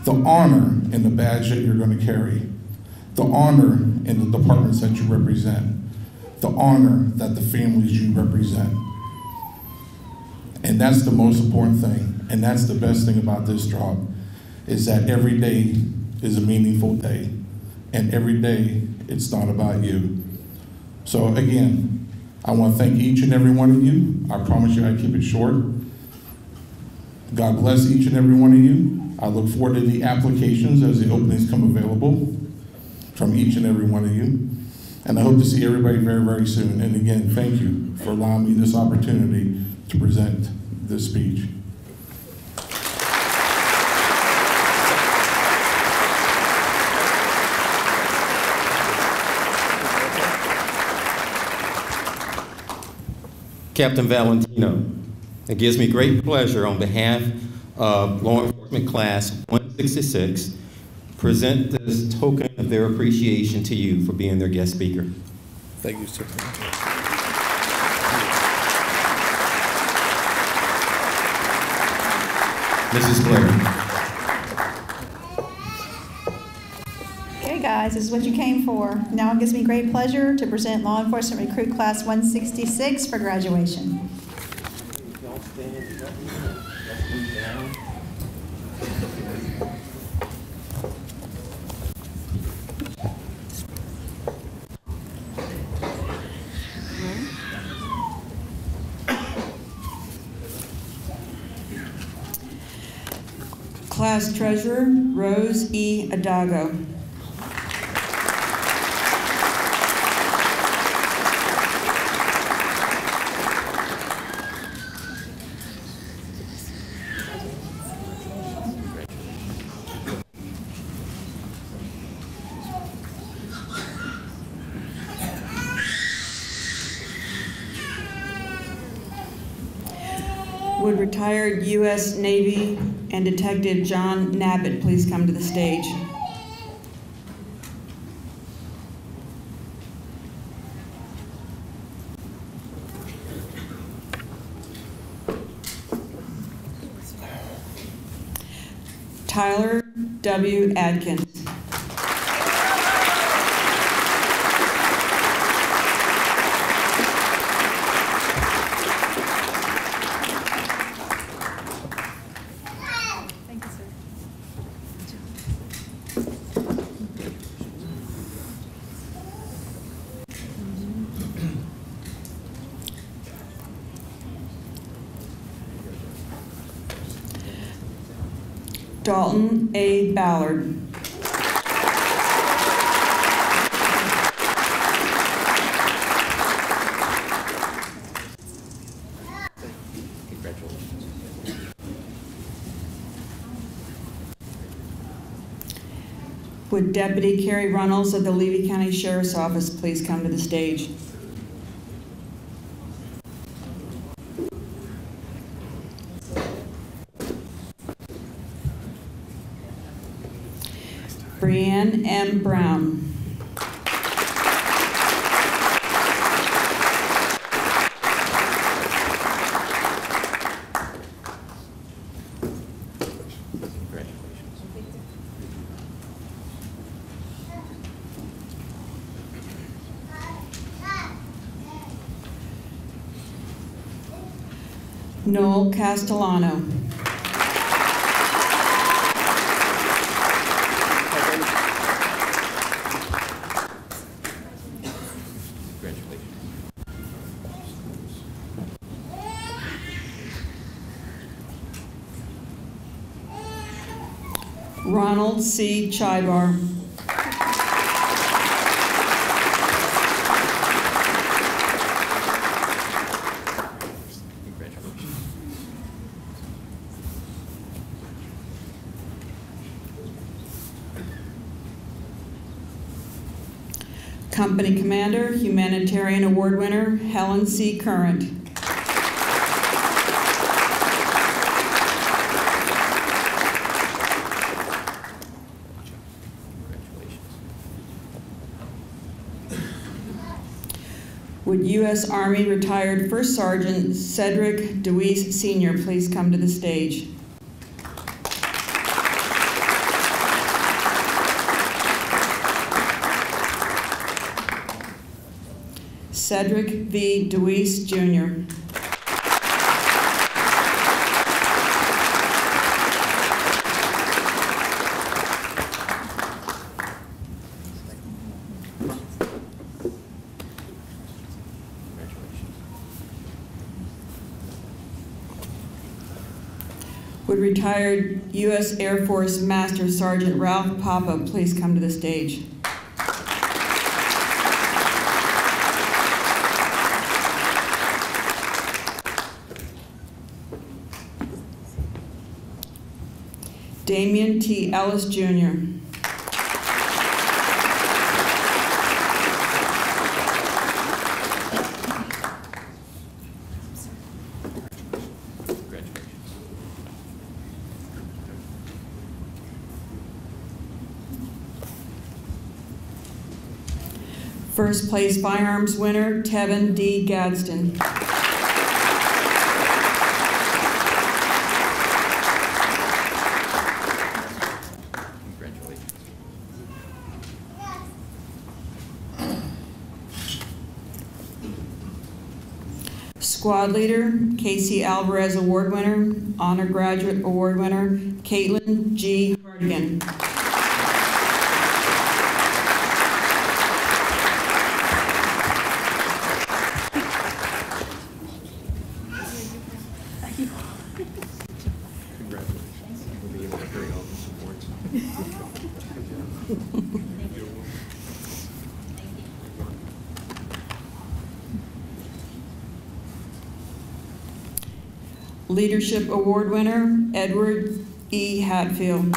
The honor in the badge that you're going to carry. The honor in the departments that you represent. The honor that the families you represent. And that's the most important thing. And that's the best thing about this job, is that every day is a meaningful day. And every day, it's not about you. So again, I want to thank each and every one of you. I promise you I keep it short. God bless each and every one of you. I look forward to the applications as the openings come available from each and every one of you. And I hope to see everybody very, very soon. And again, thank you for allowing me this opportunity to present this speech. Captain Valentino, it gives me great pleasure on behalf of Law Enforcement Class 166 present this token of their appreciation to you for being their guest speaker. Thank you, sir. Mrs. Blair. Okay, guys, this is what you came for. Now it gives me great pleasure to present Law Enforcement Recruit Class 166 for graduation. Class Treasurer, Rose E. Adago. Would retired U.S. Navy and Detective John Nabbitt please come to the stage? Tyler W. Adkins. Dalton A. Ballard. Would Deputy Carrie Runnels of the Levy County Sheriff's Office please come to the stage? Brianne M. Brown. Noel Castellano. Ronald C. Chybar. Company Commander, Humanitarian Award winner, Helen C. Current. Would U.S. Army retired First Sergeant Cedric DeWeese Sr. please come to the stage? Cedric V. DeWeese Jr. Would retired U.S. Air Force Master Sergeant Ralph Papa please come to the stage? Damian T. Ellis Jr. First place firearms winner, Tevin D. Gadsden. Squad leader, Casey Alvarez Award winner, Honor Graduate Award winner, Caitlin G. Hardigan. Leadership Award winner, Edward E. Hatfield.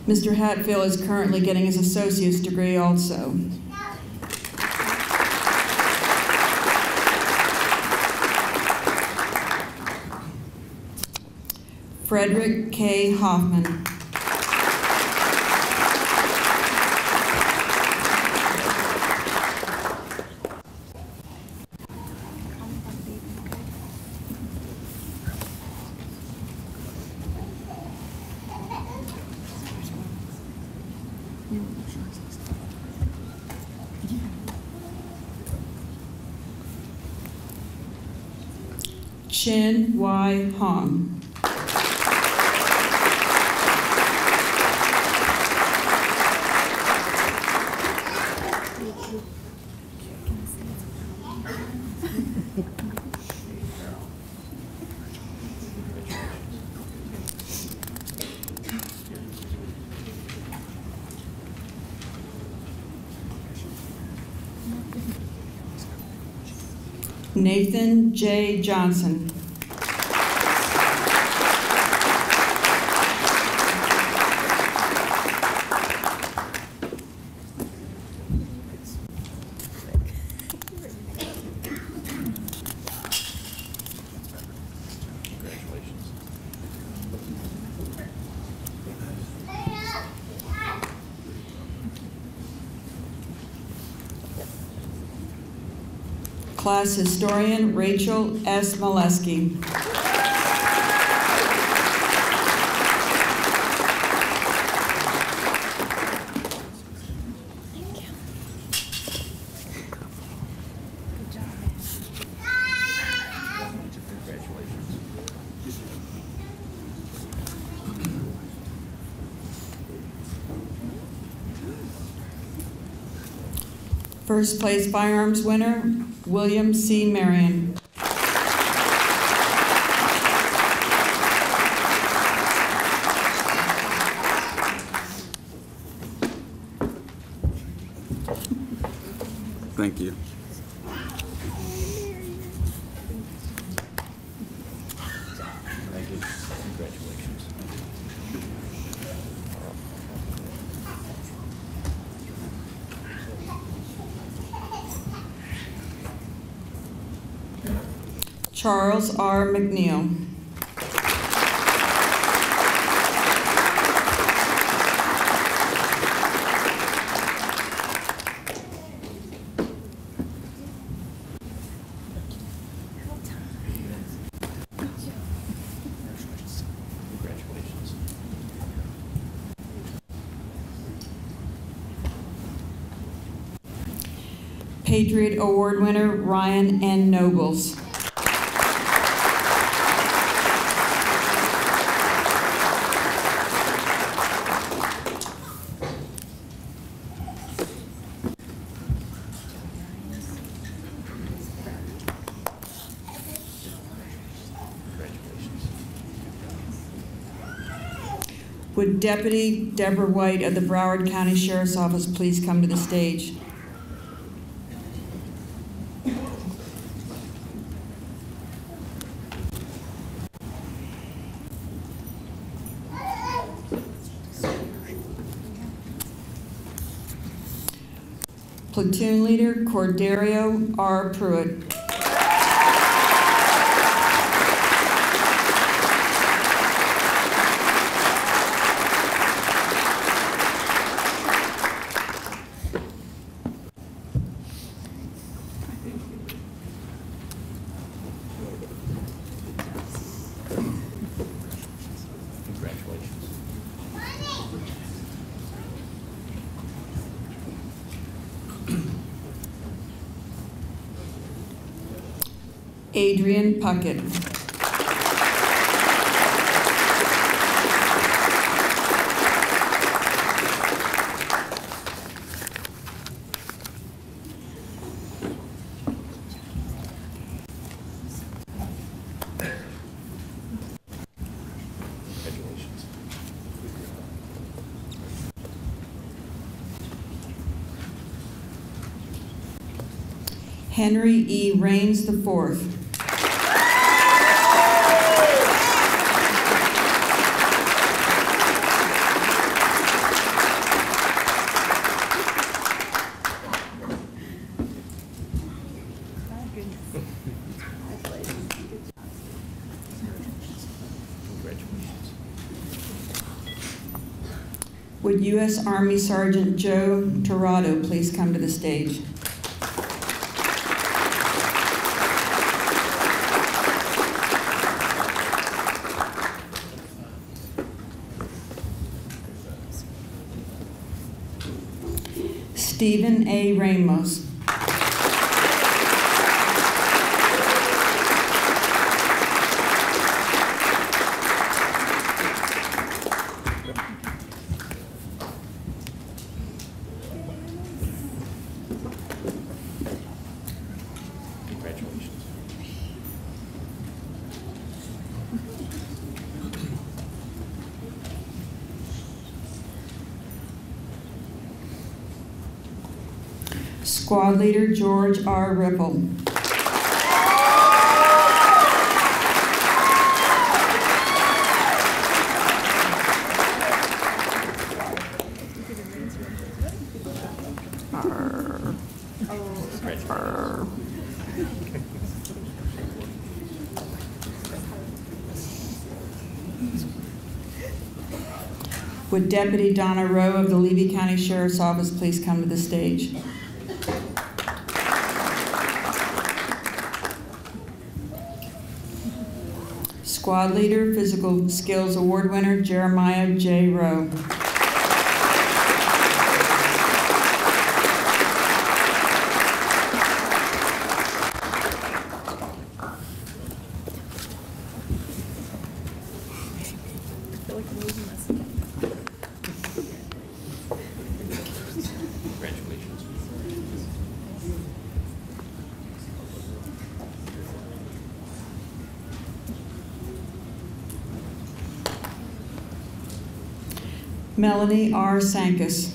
Mr. Hatfield is currently getting his associate's degree also. Frederick K. Hoffman. Chin Y. Hong. Nathan J. Johnson. Class historian Rachel S. Molesky. First place firearms winner, William C. Marion. Thank you. Thank you. Congratulations. Charles R. McNeil. Patriot Award winner Ryan N. Nobles. Would Deputy Deborah White of the Broward County Sheriff's Office please come to the stage? Platoon Leader Cordario R. Pruitt. Adrian Puckett. Henry E. Raines IV. Would U.S. Army Sergeant Joe Torado please come to the stage? Stephen A. Ramos. Squad Leader George R. Ripple. Would Deputy Donna Rowe of the Levy County Sheriff's Office please come to the stage? Squad Leader, Physical Skills Award winner, Jeremiah J. Rowe. Melanie R. Sankus.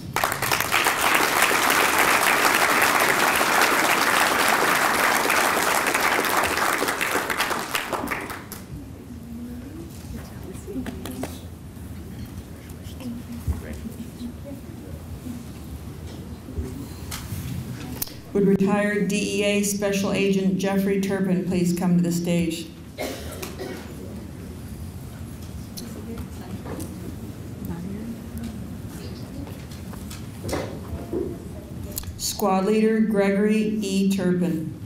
Would retired DEA Special Agent Jeffrey Turpin please come to the stage? Squad Leader Gregory E. Turpin.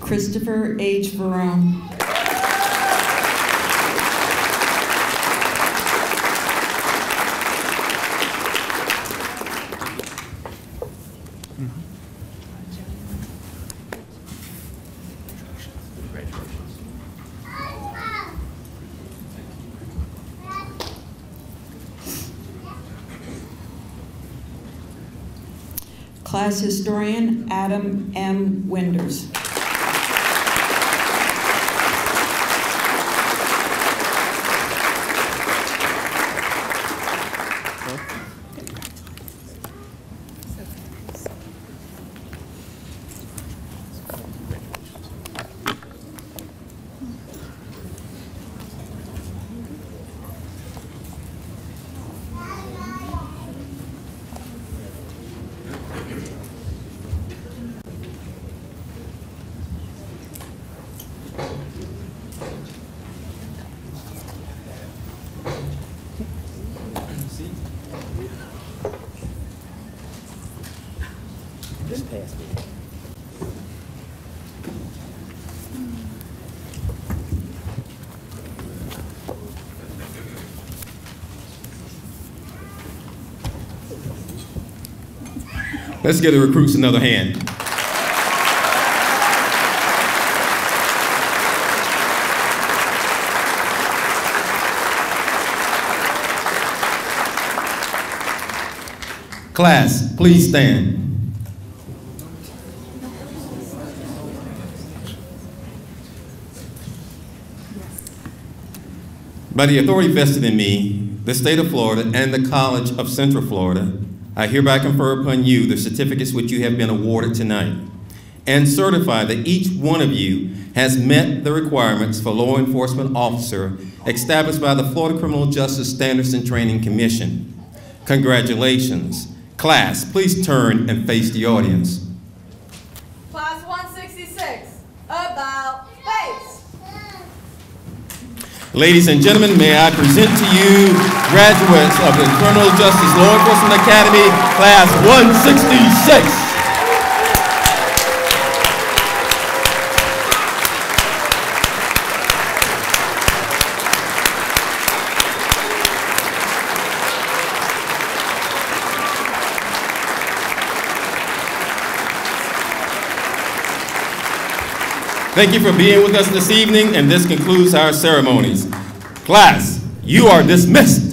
Christopher H. Verone. Class Historian Adam M. Winders. Let's give the recruits another hand. Class, please stand. By the authority vested in me the State of Florida, and the College of Central Florida, I hereby confer upon you the certificates which you have been awarded tonight, and certify that each one of you has met the requirements for law enforcement officer established by the Florida Criminal Justice Standards and Training Commission. Congratulations. Class, please turn and face the audience. Class 166, about face. Ladies and gentlemen, may I present to you graduates of the Criminal Justice Law Enforcement Academy, Class 166. Thank you for being with us this evening, and this concludes our ceremonies. Class, you are dismissed.